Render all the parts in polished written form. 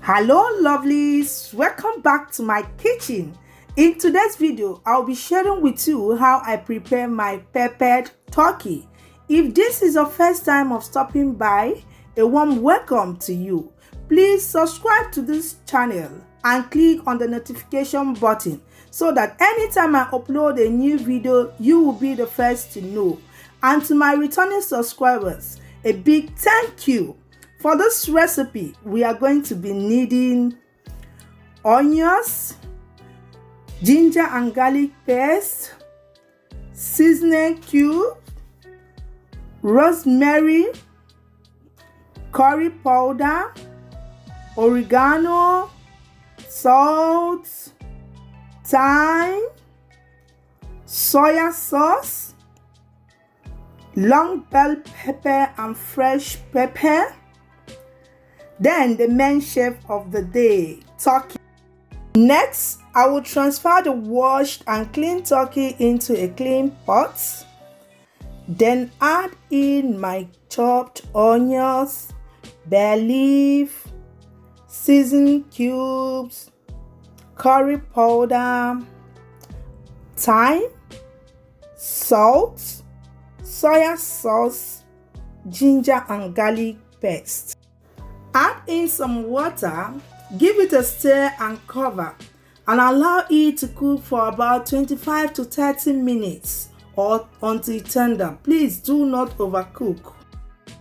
Hello lovelies, welcome back to my kitchen. In today's video, I'll be sharing with you how I prepare my peppered turkey. If this is your first time of stopping by, a warm welcome to you. Please subscribe to this channel and click on the notification button so that anytime I upload a new video, you will be the first to know. And to my returning subscribers, a big thank you. For this recipe, we are going to be needing onions, ginger and garlic paste, seasoning cube, rosemary, curry powder, oregano, salt, thyme, soya sauce, long bell pepper and fresh pepper. Then the main chef of the day, turkey. Next, I will transfer the washed and clean turkey into a clean pot. Then add in my chopped onions, bay leaf, seasoning cubes, curry powder, thyme, salt, soya sauce, ginger and garlic paste. Add in some water, give it a stir and cover, and allow it to cook for about 25 to 30 minutes or until tender. Please do not overcook.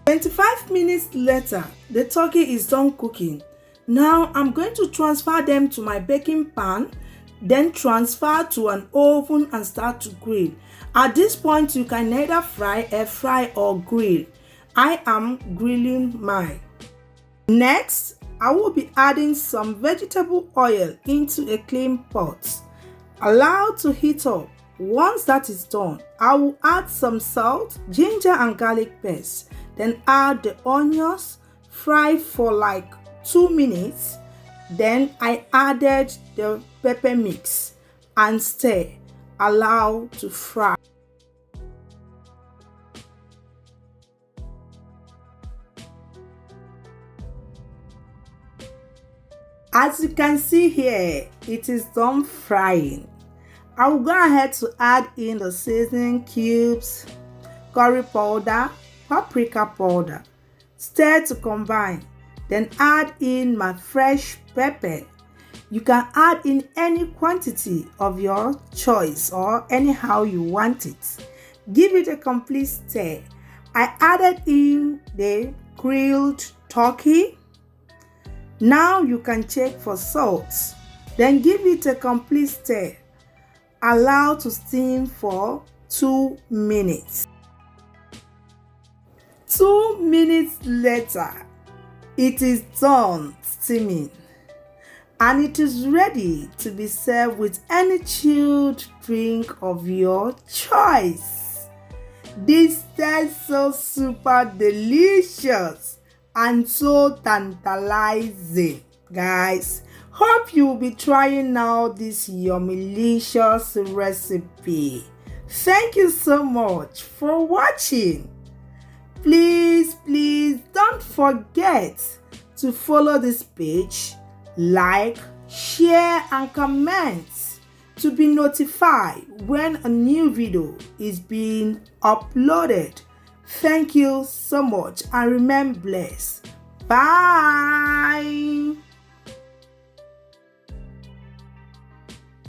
25 minutes later, the turkey is done cooking. Now I'm going to transfer them to my baking pan, then transfer to an oven and start to grill. At this point, you can either fry, air fry or grill. I am grilling mine. Next, I will be adding some vegetable oil into a clean pot. Allow to heat up. Once that is done, I will add some salt, ginger and garlic paste. Then add the onions, fry for like 2 minutes. Then I added the pepper mix and stir. Allow to fry. As you can see here, it is done frying. I will go ahead to add in the seasoning cubes, curry powder, paprika powder. Stir to combine. Then add in my fresh pepper. You can add in any quantity of your choice or anyhow you want it. Give it a complete stir. I added in the grilled turkey. Now you can check for salt. Then give it a complete stir. Allow to steam for 2 minutes. 2 minutes later, it is done steaming and it is ready to be served with any chilled drink of your choice. This tastes so super delicious and so tantalizing, guys. Hope you will be trying now this yummylicious recipe. Thank you so much for watching. Please don't forget to follow this page, like, share and comment to be notified when a new video is being uploaded. Thank you so much and remain blessed. Bye.